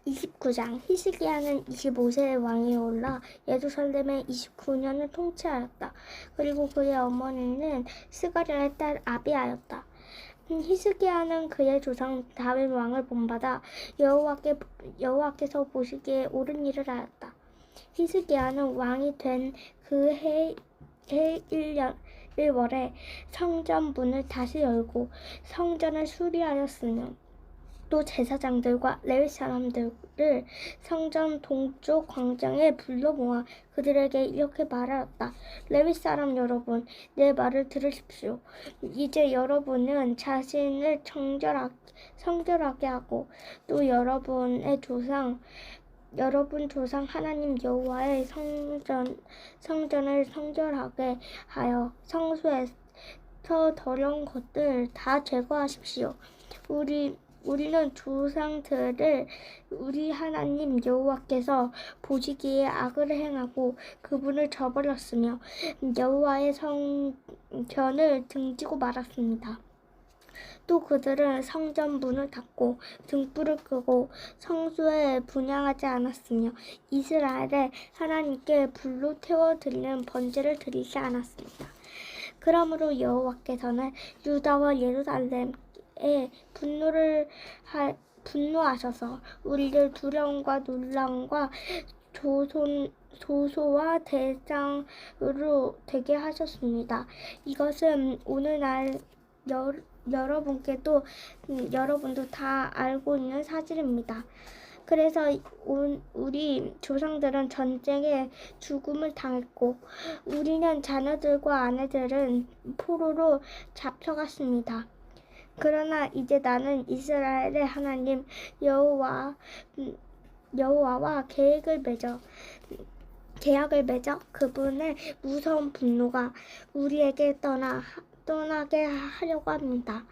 29장 히스기야는 25세의 왕이 올라 예루살렘에 29년을 통치하였다. 그리고 그의 어머니는 스가랴의 딸 아비야였다. 히스기야는 그의 조상 다윗 왕을 본받아 여호와께서 보시기에 옳은 일을 하였다. 히스기야는 왕이 된 그 해 1월에 성전 문을 다시 열고 성전을 수리하였으며 또 제사장들과 레위 사람들을 성전 동쪽 광장에 불러 모아 그들에게 이렇게 말하였다. 레위 사람 여러분, 내 말을 들으십시오. 이제 여러분은 자신을 성결하게 하고 또 여러분 조상 하나님 여호와의 성전을 성결하게 하여 성소에서 더러운 것들 다 제거하십시오. 우리는 조상들을 우리 하나님 여호와께서 보시기에 악을 행하고 그분을 저버렸으며 여호와의 성전을 등지고 말았습니다. 또 그들은 성전 문을 닫고 등불을 끄고 성소에 분향하지 않았으며 이스라엘의 하나님께 불로 태워 드리는 번제를 드리지 않았습니다. 그러므로 여호와께서는 유다와 예루살렘에 분노하셔서 우리를 두려움과 놀람과 조소와 대장으로 되게 하셨습니다. 이것은 오늘날 여러분도 다 알고 있는 사실입니다. 그래서 우리 조상들은 전쟁에 죽음을 당했고 우리는 자녀들과 아내들은 포로로 잡혀갔습니다. 그러나 이제 나는 이스라엘의 하나님 여호와와 계약을 맺어 그분의 무서운 분노가 우리에게 떠나게 하려고 합니다.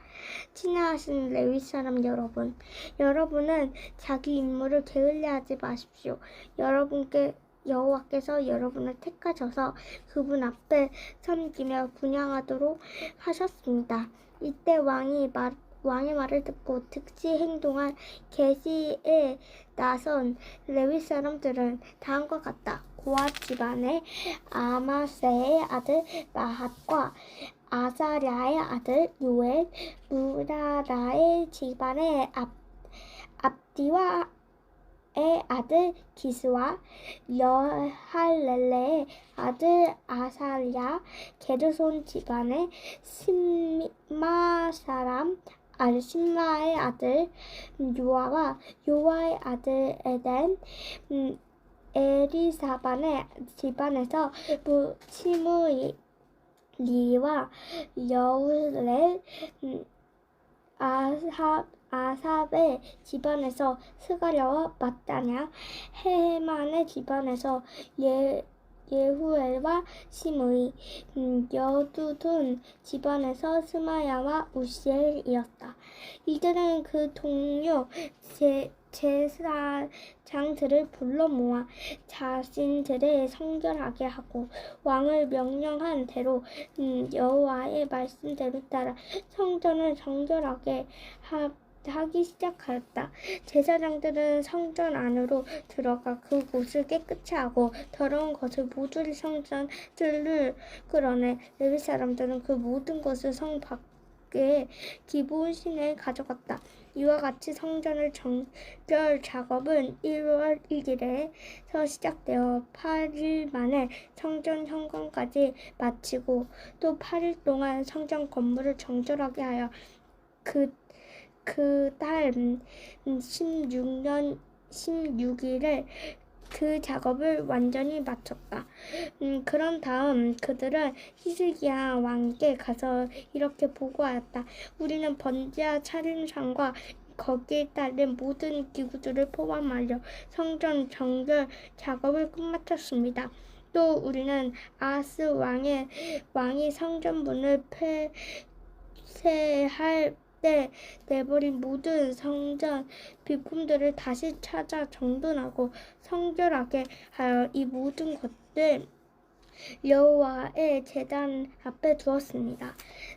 친애하시는 레위 사람 여러분은 자기 임무를 게을리하지 마십시오. 여호와께서 여러분을 택하셔서 그분 앞에 섬기며 분향하도록 하셨습니다. 이때 왕의 말을 듣고 즉시 행동한 계시에 나선 레위 사람들은 다음과 같다. 고앗 집안의 아마세의 아들 마핫과 아사랴의 아들 요엘, 무라라의 집안의 압디와의 아들 기스와 여할렐레의 아들 아살랴, 게르손 집안의 심마의 아들 요아와 요아의 아들 에덴, 에리사반의 집안에서 시므리와 여우렐, 아삽의 집안에서 스가랴와 마따냐, 헤만의 집안에서 예후엘과 시므이, 여두둔 집안에서 스마야와 우시엘이었다. 이들은 그 동료 제사장들을 불러 모아 자신들을 성결하게 하고 왕을 명령한 대로 여호와의 말씀대로 따라 성전을 성결하게 하기 시작하였다. 제사장들은 성전 안으로 들어가 그곳을 깨끗이 하고 더러운 것을 모조리 성전들을 끌어내 레위 사람들은 그 모든 것을 성 밖에 기브온 시내에 가져갔다. 이와 같이 성전을 정결 작업은 1월 1일에서 시작되어 8일 만에 성전 현관까지 마치고 또 8일 동안 성전 건물을 정결하게 하여 그 달 16일에 그 작업을 완전히 마쳤다. 그런 다음 그들은 히스기야 왕께 가서 이렇게 보고하였다. 우리는 번제와 차림상과 거기에 따른 모든 기구들을 포함하여 성전 정결 작업을 끝마쳤습니다. 또 우리는 아하스 왕이 성전 문을 폐쇄할 때 내버린 모든 성전 비품들을 다시 찾아 정돈하고 성결하게 하여 이 모든 것들 여호와의 제단 앞에 두었습니다.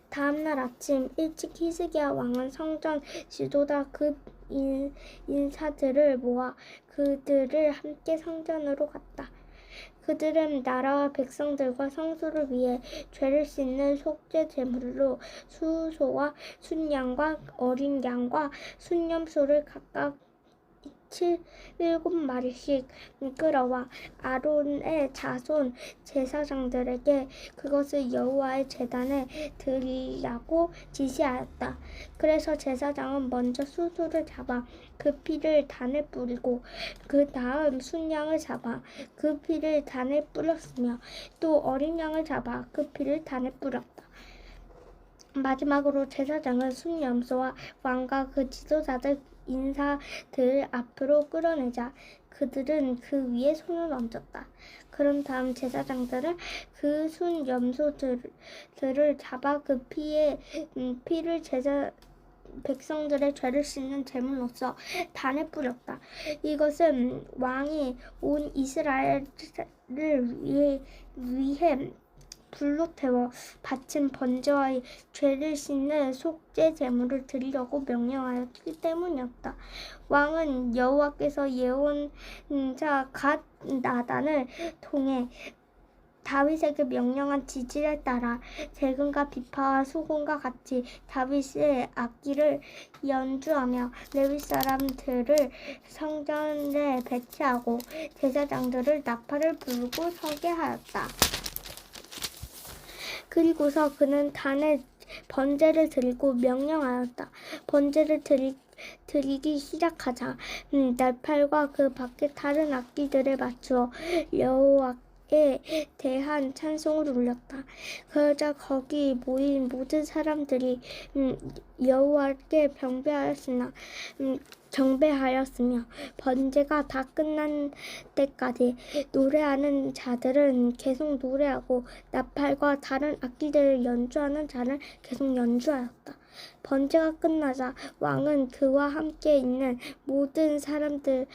다음날 아침 일찍 히스기야 왕은 성전 지도다 그 인사들을 모아 그들을 함께 성전으로 갔다. 그들은 나라와 백성들과 성소를 위해 죄를 씻는 속죄 제물로 수소와 순양과 어린 양과 순염소를 각각 7마리씩 끌어와 아론의 자손 제사장들에게 그것을 여호와의 제단에 드리라고 지시하였다. 그래서 제사장은 먼저 수소를 잡아 그 피를 단에 뿌리고 그 다음 순양을 잡아 그 피를 단에 뿌렸으며 또 어린 양을 잡아 그 피를 단에 뿌렸다. 마지막으로 제사장은 순염소와 왕과 그 지도자들 인사들 앞으로 끌어내자 그들은 그 위에 손을 얹었다. 그런 다음 제사장들은 그 순염소들을 잡아 그 피를 백성들의 죄를 씻는 제물로서 단에 뿌렸다. 이것은 왕이 온 이스라엘을 위해 불로 태워 바친 번제와 죄를 씻는 속죄 제물을 드리려고 명령하였기 때문이었다. 왕은 여호와께서 예언자 갓 나단을 통해 다윗에게 명령한 지시를 따라 재금과 비파와 수금과 같이 다윗의 악기를 연주하며 레위 사람들을 성전에 배치하고 제사장들을 나팔을 불고 서게 하였다. 그리고서 그는 단에 번제를 드리고 명령하였다. 번제를 드리기 시작하자 나팔과 그 밖에 다른 악기들을 맞추어 여호와께 대한 찬송을 울렸다. 그러자 거기 모인 모든 사람들이 여호와께 경배하였으며 번제가 다 끝난 때까지 노래하는 자들은 계속 노래하고 나팔과 다른 악기들을 연주하는 자는 계속 연주하였다. 번제가 끝나자 왕은 그와 함께 있는 모든 사람들이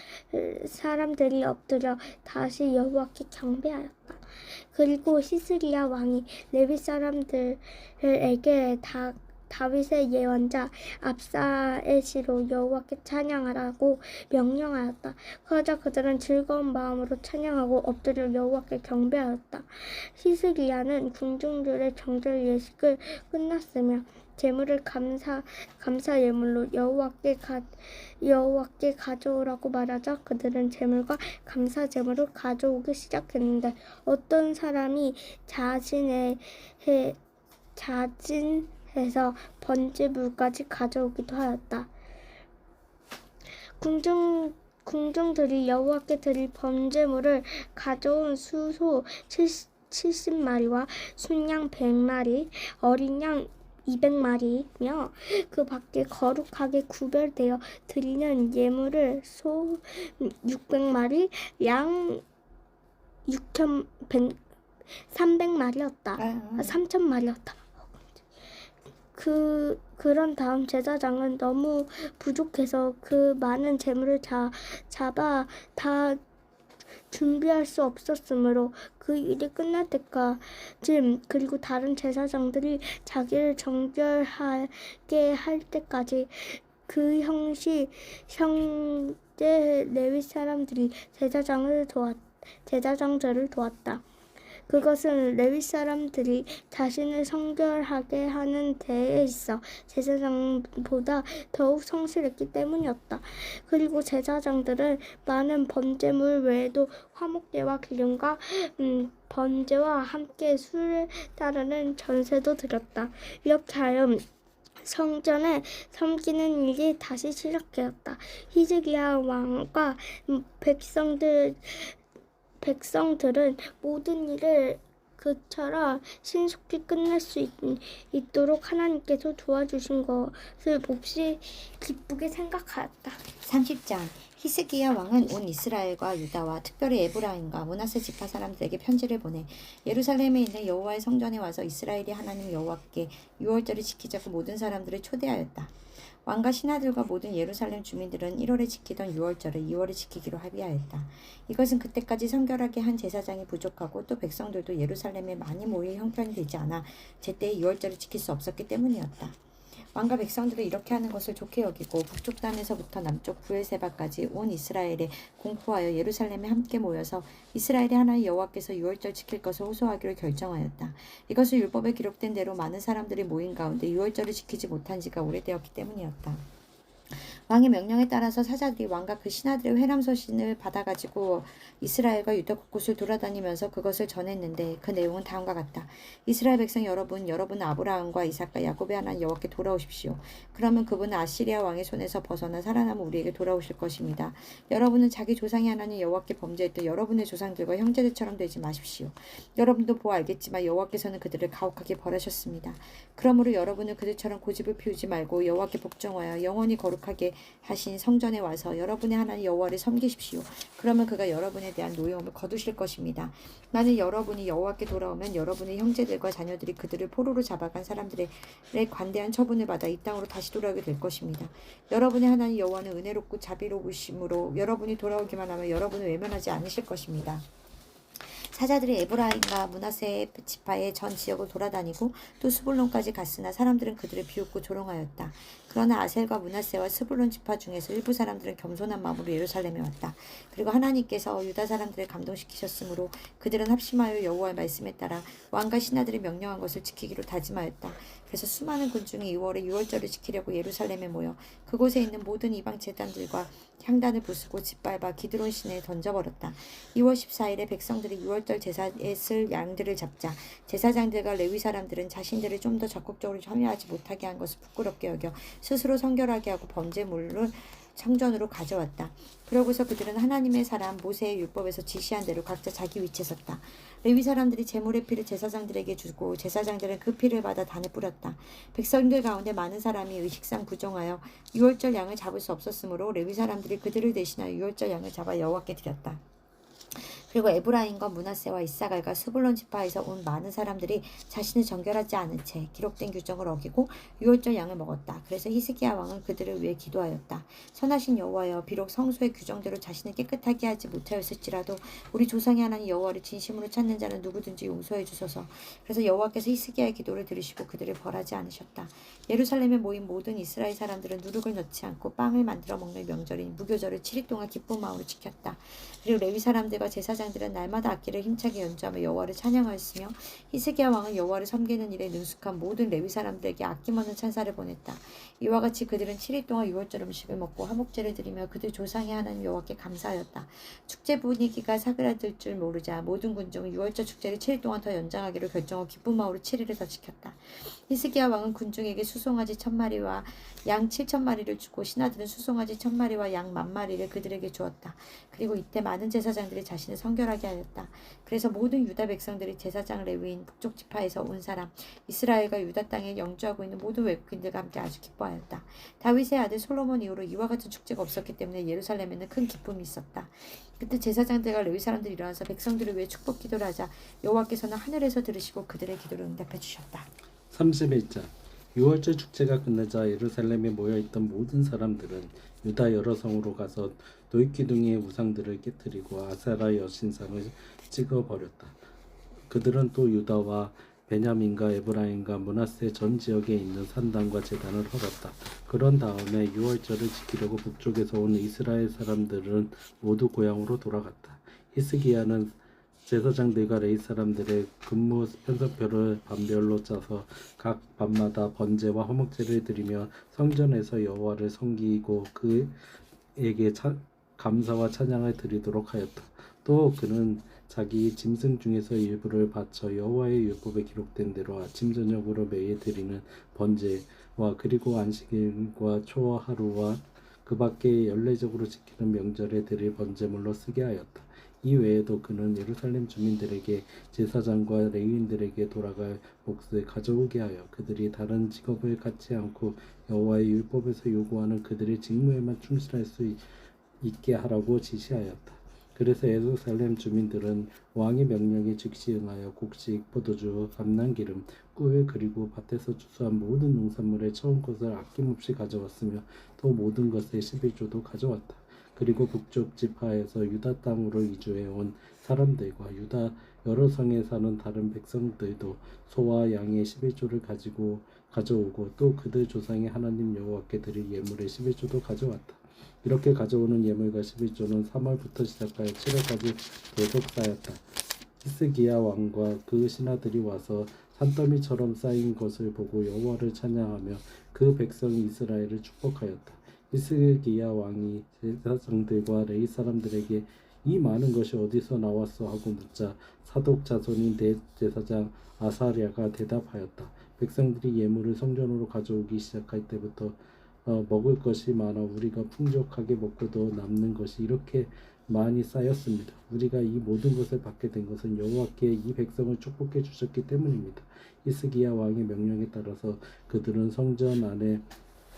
엎드려 다시 여호와께 경배하였다. 그리고 히스기야 왕이 레위 사람들에게 다윗의 예언자 압사의 시로 여호와께 찬양하라고 명령하였다. 그러자 그들은 즐거운 마음으로 찬양하고 엎드려 여호와께 경배하였다. 히스기야는 군중들의 정절 예식을 끝났으며 제물을 감사 예물로 여호와께 가져오라고 말하자 그들은 제물과 감사 제물을 가져오기 시작했는데 어떤 사람이 자진해서 번제물까지 가져오기도 하였다. 군중들이 여호와께 드릴 번제물을 가져온 수소 70마리와 순양 100마리, 어린 양 200마리며 그 밖에 거룩하게 구별되어 드리는 예물을 소 600마리, 양 300마리였다. 3,000마리였다. 그런 다음 제사장은 너무 부족해서 그 많은 제물을 잡아 다 준비할 수 없었으므로 그 일이 끝날 때까지 그리고 다른 제사장들이 자기를 정결하게 할 때까지 그 형제 레위 사람들이 제사장들을 도왔다. 그것은 레위 사람들이 자신을 성결하게 하는 데에 있어 제사장보다 더욱 성실했기 때문이었다. 그리고 제사장들은 많은 번제물 외에도 화목제와 기름과 번제와 함께 술을 따르는 전세도 드렸다. 이렇게 하여 성전에 섬기는 일이 다시 시작되었다. 히즈기야 왕과 백성들은 모든 일을 그처럼 신속히 끝낼 수 있도록 하나님께서 도와주신 것을 몹시 기쁘게 생각하였다. 30장 히스기야 왕은 온 이스라엘과 유다와 특별히 에브라임과 므낫세 지파 사람들에게 편지를 보내 예루살렘에 있는 여호와의 성전에 와서 이스라엘이 하나님 여호와께 유월절을 지키자고 모든 사람들을 초대하였다. 왕과 신하들과 모든 예루살렘 주민들은 1월에 지키던 유월절을 2월에 지키기로 합의하였다. 이것은 그때까지 성결하게 한 제사장이 부족하고 또 백성들도 예루살렘에 많이 모일 형편이 되지 않아 제때에 유월절을 지킬 수 없었기 때문이었다. 왕과 백성들은 이렇게 하는 것을 좋게 여기고 북쪽 단에서부터 남쪽 부엘세바까지 온 이스라엘에 공포하여 예루살렘에 함께 모여서 이스라엘의 하나님 여호와께서 유월절 지킬 것을 호소하기로 결정하였다. 이것은 율법에 기록된 대로 많은 사람들이 모인 가운데 유월절을 지키지 못한 지가 오래되었기 때문이었다. 왕의 명령에 따라서 사자들이 왕과 그 신하들의 회람서신을 받아가지고 이스라엘과 유다 곳곳을 돌아다니면서 그것을 전했는데 그 내용은 다음과 같다. 이스라엘 백성 여러분, 여러분은 아브라함과 이삭과 야곱의 하나님 여호와께 돌아오십시오. 그러면 그분은 아시리아 왕의 손에서 벗어나 살아남은 우리에게 돌아오실 것입니다. 여러분은 자기 조상이 하나님 여호와께 범죄했던 여러분의 조상들과 형제들처럼 되지 마십시오. 여러분도 보아 알겠지만 여호와께서는 그들을 가혹하게 벌하셨습니다. 그러므로 여러분은 그들처럼 고집을 피우지 말고 여호와께 복종하여 영원히 거룩하게 하신 성전에 와서 여러분의 하나님 여호와를 섬기십시오. 그러면 그가 여러분에 대한 노여움을 거두실 것입니다. 나는 여러분이 여호와께 돌아오면 여러분의 형제들과 자녀들이 그들을 포로로 잡아간 사람들의 관대한 처분을 받아 이 땅으로 다시 돌아오게 될 것입니다. 여러분의 하나님 여호와는 은혜롭고 자비로우심으로 여러분이 돌아오기만 하면 여러분을 외면하지 않으실 것입니다. 사자들이 에브라임과 므낫세 지파의 전 지역을 돌아다니고 또 스불론까지 갔으나 사람들은 그들을 비웃고 조롱하였다. 그러나 아셀과 므낫세와 스불론 지파 중에서 일부 사람들은 겸손한 마음으로 예루살렘에 왔다. 그리고 하나님께서 유다 사람들을 감동시키셨으므로 그들은 합심하여 여호와의 말씀에 따라 왕과 신하들이 명령한 것을 지키기로 다짐하였다. 그래서 수많은 군중이 2월에 유월절을 지키려고 예루살렘에 모여 그곳에 있는 모든 이방 제단들과 향단을 부수고 짓밟아 기드론 시내에 던져버렸다. 2월 14일에 백성들이 유월절 제사에 쓸 양들을 잡자 제사장들과 레위 사람들은 자신들을 좀 더 적극적으로 참여하지 못하게 한 것을 부끄럽게 여겨 스스로 성결하게 하고 범죄물을 성전으로 가져왔다. 그러고서 그들은 하나님의 사람 모세의 율법에서 지시한 대로 각자 자기 위치에 섰다. 레위 사람들이 제물의 피를 제사장들에게 주고 제사장들은 그 피를 받아 단에 뿌렸다. 백성들 가운데 많은 사람이 의식상 부정하여 유월절 양을 잡을 수 없었으므로 레위 사람들이 그들을 대신하여 유월절 양을 잡아 여호와께 드렸다. 그리고 에브라임과 므낫세와 이사갈과 스불론 지파에서 온 많은 사람들이 자신을 정결하지 않은 채 기록된 규정을 어기고 유월절 양을 먹었다. 그래서 히스기야 왕은 그들을 위해 기도하였다. 선하신 여호와여, 비록 성소의 규정대로 자신을 깨끗하게 하지 못하였을지라도 우리 조상의 하나님 여호와를 진심으로 찾는 자는 누구든지 용서해 주소서. 그래서 여호와께서 히스기야의 기도를 들으시고 그들을 벌하지 않으셨다. 예루살렘에 모인 모든 이스라엘 사람들은 누룩을 넣지 않고 빵을 만들어 먹는 명절인 무교절을 7일 동안 기쁜 마음으로 지켰다. 그리고 레위 사람들과 제사장들은 날마다 악기를 힘차게 연주하며 여호와를 찬양하였으며 히스기야 왕은 여호와를 섬기는 일에 능숙한 모든 레위 사람들에게 아낌없는 찬사를 보냈다. 이와 같이 그들은 7일 동안 유월절 음식을 먹고 화목제를 드리며 그들 조상의 하나님 여호와께 감사하였다. 축제 분위기가 사그라들 줄 모르자 모든 군중은 유월절 축제를 7일 동안 더 연장하기로 결정하고 기쁜 마음으로 7일을 더 지켰다. 히스기야 왕은 군중에게 수송아지 1000마리와 양 7000마리를 주고 신하들은 수송아지 1000마리와 양 10,000마리를 그들에게 주었다. 그리고 이때 많은 제사장들이 자신을 성결하게 하였다. 그래서 모든 유다 백성들이 제사장 레위인 북쪽 지파에서 온 사람 이스라엘과 유다 땅에 영주하고 있는 모든 외국인들과 함께 아주 기뻐하였다. 다윗의 아들 솔로몬 이후로 이와 같은 축제가 없었기 때문에 예루살렘에는 큰 기쁨이 있었다. 그때 제사장들과 레위 사람들이 일어나서 백성들을 위해 축복 기도를 하자 여호와께서는 하늘에서 들으시고 그들의 기도를 응답해 주셨다. 31장 유월절 축제가 끝나자 예루살렘에 모여있던 모든 사람들은 유다 여러 성으로 가서 돌기둥의 우상들을 깨뜨리고 아세라 여신상을 찍어버렸다. 그들은 또 유다와 베냐민과 에브라임과 므낫세 전 지역에 있는 산당과 제단을 헐었다. 그런 다음에 유월절을 지키려고 북쪽에서 온 이스라엘 사람들은 모두 고향으로 돌아갔다. 히스기야는 제사장들과 레위 사람들의 근무 편성표를 반별로 짜서 각 밤마다 번제와 화목제를 드리며 성전에서 여호와를 섬기고 그에게 감사와 찬양을 드리도록 하였다. 또 그는 자기 짐승 중에서 일부를 바쳐 여호와의 율법에 기록된 대로 아침 저녁으로 매일 드리는 번제와 그리고 안식일과 초하루와 그 밖에 연례적으로 지키는 명절에 드릴 번제물로 쓰게 하였다. 이 외에도 그는 예루살렘 주민들에게 제사장과 레위인들에게 돌아갈 몫을 가져오게 하여 그들이 다른 직업을 갖지 않고 여호와의 율법에서 요구하는 그들의 직무에만 충실할 수 있게 하라고 지시하였다. 그래서 예루살렘 주민들은 왕의 명령에 즉시 응하여 곡식, 포도주, 감람기름, 꿀 그리고 밭에서 추수한 모든 농산물의 처음 것을 아낌없이 가져왔으며 또 모든 것의 11조도 가져왔다. 그리고 북쪽 지파에서 유다 땅으로 이주해 온 사람들과 유다 여러 성에 사는 다른 백성들도 소와 양의 11조를 가지고 가져오고 또 그들 조상의 하나님 여호와께 드릴 예물의 11조도 가져왔다. 이렇게 가져오는 예물과 11조는 3월부터 시작하여 7월까지 계속 쌓였다. 히스기야 왕과 그 신하들이 와서 산더미처럼 쌓인 것을 보고 여호와를 찬양하며 그 백성 이스라엘을 축복하였다. 히스기야 왕이 제사장들과 레위 사람들에게 이 많은 것이 어디서 나왔어 하고 묻자 사독 자손인 대제사장 아사랴가 대답하였다. 백성들이 예물을 성전으로 가져오기 시작할 때부터 먹을 것이 많아 우리가 풍족하게 먹고도 남는 것이 이렇게 많이 쌓였습니다. 우리가 이 모든 것을 받게 된 것은 여호와께 이 백성을 축복해 주셨기 때문입니다. 히스기야 왕의 명령에 따라서 그들은 성전 안에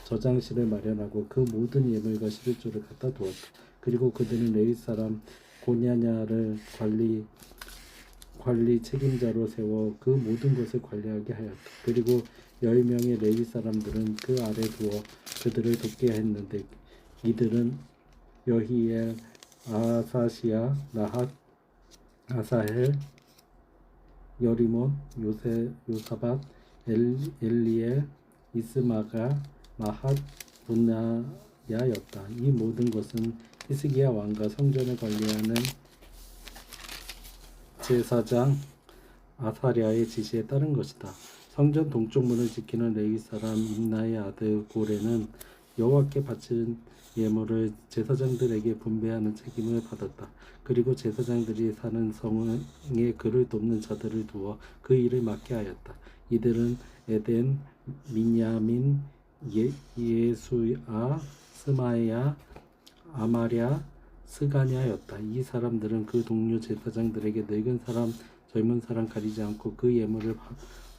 저장실을 마련하고 그 모든 예물과 11조를 갖다 두었다. 그리고 그들은 레위 사람 고냐냐를 관리 책임자로 세워 그 모든 것을 관리하게 하였다. 그리고 10명의 레위 사람들은 그 아래 두어 그들을 돕게 했는데 이들은 여히엘, 아사시야, 나핫, 아사헬, 여리몬, 요사밧, 엘리엘, 이스마가, 마핫, 분야였다. 이 모든 것은 히스기야 왕과 성전을 관리하는 제사장 아사랴의 지시에 따른 것이다. 성전 동쪽 문을 지키는 레위 사람 임나의 아들 고레는 여호와께 바친 예물을 제사장들에게 분배하는 책임을 받았다. 그리고 제사장들이 사는 성에 그를 돕는 자들을 두어 그 일을 맡게 하였다. 이들은 에덴, 민야민, 예수아, 스마야, 아마랴, 스가냐였다. 이 사람들은 그 동료 제사장들에게 늙은 사람, 젊은 사람 가리지 않고 그 예물을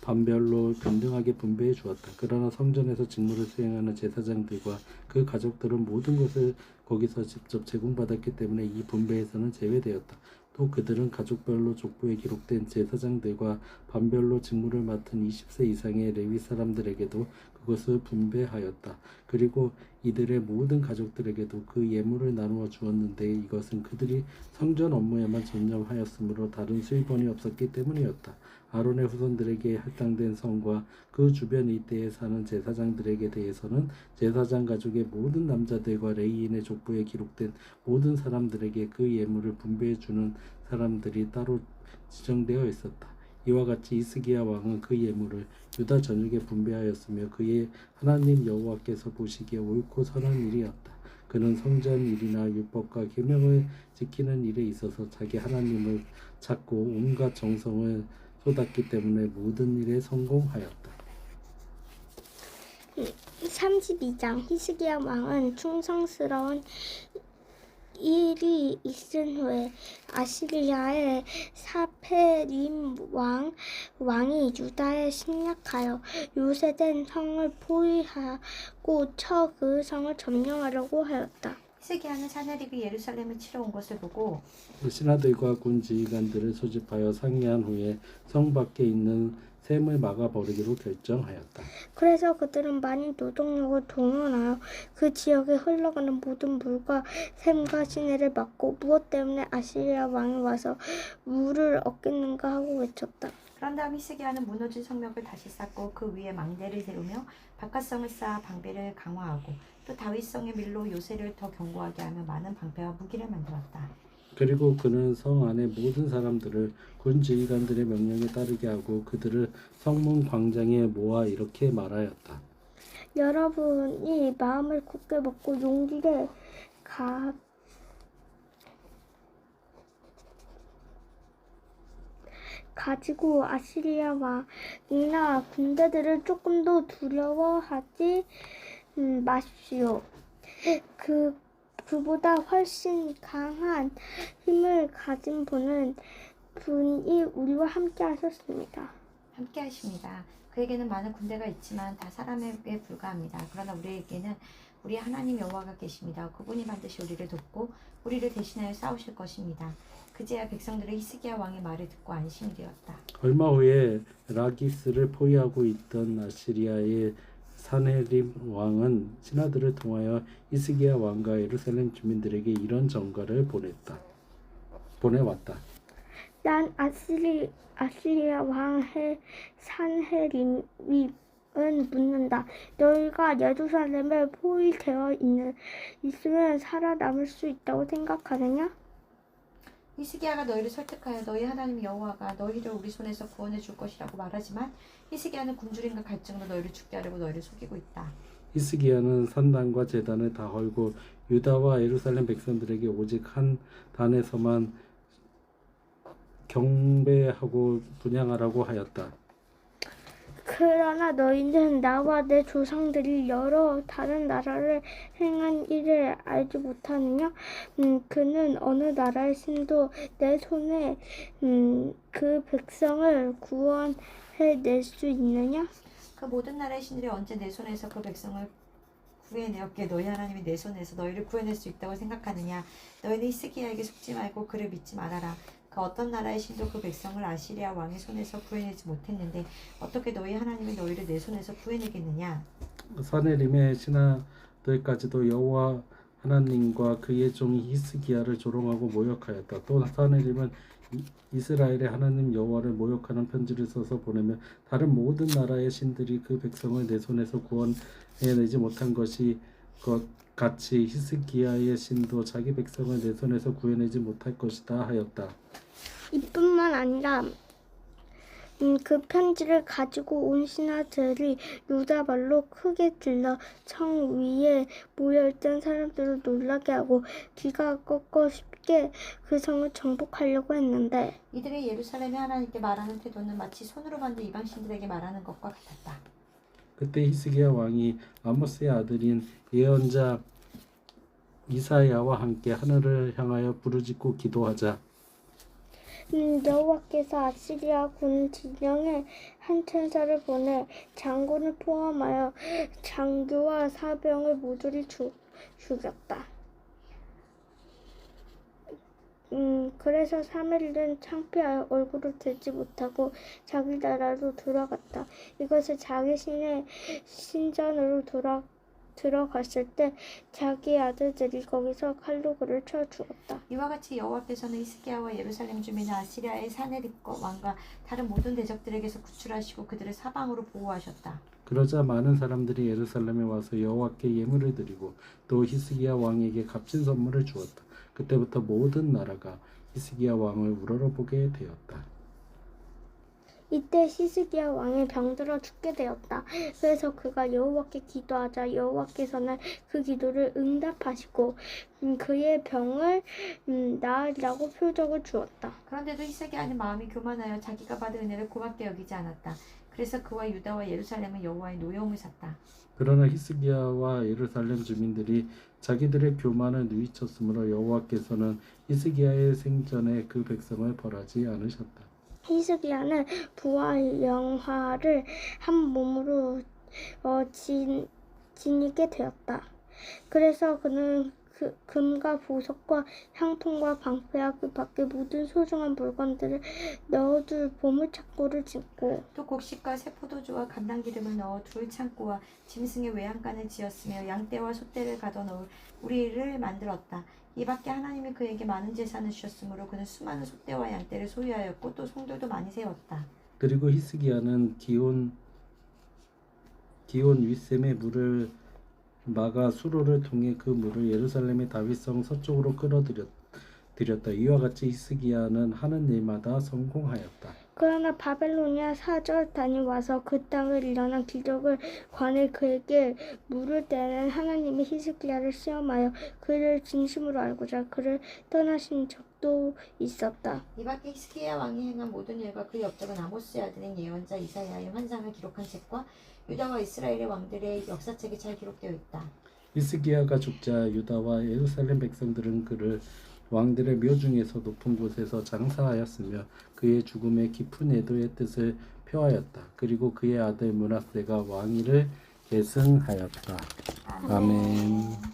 반별로平등하게 분배해 주었다. 그러나 성전에서 직무를 수행하는 제사장들과 그 가족들은 모든 것을 거기서 직접 제공받았기 때문에 이 분배에서는 제외되었다. 또 그들은 가족별로 족보에 기록된 제사장들과 반별로 직무를 맡은 20세 이상의 레위 사람들에게도 그것을 분배하였다. 그리고 이들의 모든 가족들에게도 그 예물을 나누어 주었는데 이것은 그들이 성전 업무에만 전념하였으므로 다른 수입원이 없었기 때문이었다. 아론의 후손들에게 할당된 성과 그 주변 일대에 사는 제사장들에게 대해서는 제사장 가족의 모든 남자들과 레위인의 족보에 기록된 모든 사람들에게 그 예물을 분배해 주는 사람들이 따로 지정되어 있었다. 이와 같이 히스기야 왕은 그 예물을 유다 전역에 분배하였으며 그의 하나님 여호와께서 보시기에 옳고 선한 일이었다. 그는 성전 일이나 율법과 계명을 지키는 일에 있어서 자기 하나님을 찾고 온갖 정성을 쏟았기 때문에 모든 일에 성공하였다. 32장 히스기야 왕은 충성스러운 일이 있은 후에 아시리아의 사페림 왕이 유다에 침략하여 요새된 성을 포위하고 쳐 그 성을 점령하려고 하였다. 히스기야는 사내립이 예루살렘을 치러 온 것을 보고 신하들과 군 지휘관들을 소집하여 상의한 후에 성 밖에 있는 샘을 막아버리기로 결정하였다. 그래서 그들은 많은 노동력을 동원하여 그 지역에 흘러가는 모든 물과 샘과 시내를 막고 무엇 때문에 아시리아 왕이 와서 물을 얻겠는가 하고 외쳤다. 그런 다음 히스기야는 무너진 성벽을 다시 쌓고 그 위에 망대를 세우며 바깥성을 쌓아 방배를 강화하고 또 다윗성의 밀로 요새를 더 견고하게 하며 많은 방패와 무기를 만들었다. 그리고 그는 성 안의 모든 사람들을 군 지휘관들의 명령에 따르게 하고 그들을 성문 광장에 모아 이렇게 말하였다. 여러분이 마음을 굳게 먹고 용기를 가지고 아시리아 왕이나 군대들을 조금도 두려워하지 마십시오. 그보다 훨씬 강한 힘을 가진 분이 우리와 함께 하셨습니다. 함께 하십니다. 그에게는 많은 군대가 있지만 다 사람에게 불과합니다. 그러나 우리에게는 우리 하나님 여호와가 계십니다. 그분이 반드시 우리를 돕고 우리를 대신하여 싸우실 것입니다. 그제야 백성들은 히스기야 왕의 말을 듣고 안심이 되었다. 얼마 후에 라기스를 포위하고 있던 아시리아의 사네립 왕은 신하들을 통하여 히스기야 왕과 예루살렘 주민들에게 이런 전가를 보내왔다. 난 아시리아 왕 산헤립이 묻는다. 너희가 예루살렘에 포위되어 있으면 살아남을 수 있다고 생각하느냐? 히스기야가 너희를 설득하여 너희 하나님 여호와가 너희를 우리 손에서 구원해 줄 것이라고 말하지만 히스기야는 굶주림과 갈증으로 너희를 죽게 하려고 너희를 속이고 있다. 히스기야는 산당과 제단을 다 헐고 유다와 예루살렘 백성들에게 오직 한 단에서만 경배하고 분향하라고 하였다. 그러나 너희는 나와 내 조상들이 여러 다른 나라를 행한 일을 알지 못하느냐? 그는 어느 나라의 신도 내 손에 그 백성을 구원해낼 수 있느냐? 그 모든 나라의 신들이 언제 내 손에서 그 백성을 구해내었기에 너희 하나님이 내 손에서 너희를 구해낼 수 있다고 생각하느냐? 너희는 히스기야에게 속지 말고 그를 믿지 말아라. 그 어떤 나라의 신도 그 백성을 아시리아 왕의 손에서 구해내지 못했는데 어떻게 너희 하나님이 너희를 내 손에서 구해내겠느냐? 사네림의 신하들까지도 여호와 하나님과 그의 종 히스기야를 조롱하고 모욕하였다. 또 사네림은 이스라엘의 하나님 여호와를 모욕하는 편지를 써서 보내며 다른 모든 나라의 신들이 그 백성을 내 손에서 구원해내지 못한 것이 같이 히스기야의 신도 자기 백성을 내 손에서 구해내지 못할 것이다 하였다. 이뿐만 아니라 그 편지를 가지고 온 신하들이 유다말로 크게 질러 청 위에 모여있던 사람들을 놀라게 하고 귀가 꺾어 쉽게 그 성을 정복하려고 했는데 이들이 예루살렘의 하나님께 말하는 태도는 마치 손으로 만든 이방 신들에게 말하는 것과 같았다. 그때 히스기야 왕이 아모스의 아들인 예언자 이사야와 함께 하늘을 향하여 부르짖고 기도하자 여호와께서 아시리아 군 진영에 한 천사를 보내 장군을 포함하여 장교와 사병을 모조리 죽였다. 그래서 사무엘은 창피하여 얼굴을 들지 못하고 자기 나라로 돌아갔다. 이것을 자기 신의 신전으로 들어갔을 때 자기 아들들이 거기서 칼로 그를 쳐 죽었다. 이와 같이 여호와께서는 히스기야와 예루살렘 주민을 아시리아의 사네립과 왕과 다른 모든 대적들에게서 구출하시고 그들을 사방으로 보호하셨다. 그러자 많은 사람들이 예루살렘에 와서 여호와께 예물을 드리고 또 히스기야 왕에게 값진 선물을 주었다. 그때부터 모든 나라가 히스기야 왕을 우러러보게 되었다. 이때 히스기야 왕이 병들어 죽게 되었다. 그래서 그가 여호와께 기도하자 여호와께서는 그 기도를 응답하시고 그의 병을 나으리라고 표적을 주었다. 그런데도 히스기야는 마음이 교만하여 자기가 받은 은혜를 고맙게 여기지 않았다. 그래서 그와 유다와 예루살렘은 여호와의 노여움을 샀다. 그러나 히스기야와 예루살렘 주민들이 자기들의 교만을 누이쳤으므로 여호와께서는 히스기야의 생전에 그 백성을 벌하지 않으셨다. 히스기야는 부와 영화를 한 몸으로 지니게 되었다. 그래서 그는 금과 보석과 향통과 방패와 그 밖에 모든 소중한 물건들을 넣어둘 보물창고를 짓고 또 곡식과 새 포도주와 감람기름을 넣어 둘 창고와 짐승의 외양간을 지었으며 양떼와 소떼를 가둬 넣을 우리를 만들었다. 이 밖에 하나님이 그에게 많은 재산을 주셨으므로 그는 수많은 소떼와 양떼를 소유하였고 또 성들도 많이 세웠다. 그리고 히스기야는 기온 윗샘의 물을 막아 수로를 통해 그 물을 예루살렘의 다윗성 서쪽으로 끌어들였다. 이와 같이 히스기야는 하는 일마다 성공하였다. 그러나 바벨로니아 사절단이 와서 그 땅을 일어난 기적을 관해 그에게 물을 때는 하나님이 히스기야를 시험하여 그를 진심으로 알고자 그를 떠나신 적도 있었다. 이 밖에 히스기야 왕이 행한 모든 일과 그 업적은 아모스의 아들인 예언자 이사야의 환상을 기록한 책과 유다와 이스라엘의 왕들의 역사책에 잘 기록되어 있다. 히스기야가 죽자 유다와 예루살렘 백성들은 그를 왕들의 묘 중에서 높은 곳에서 장사하였으며 그의 죽음에 깊은 애도의 뜻을 표하였다. 그리고 그의 아들 므낫세가 왕위를 계승하였다. 아멘.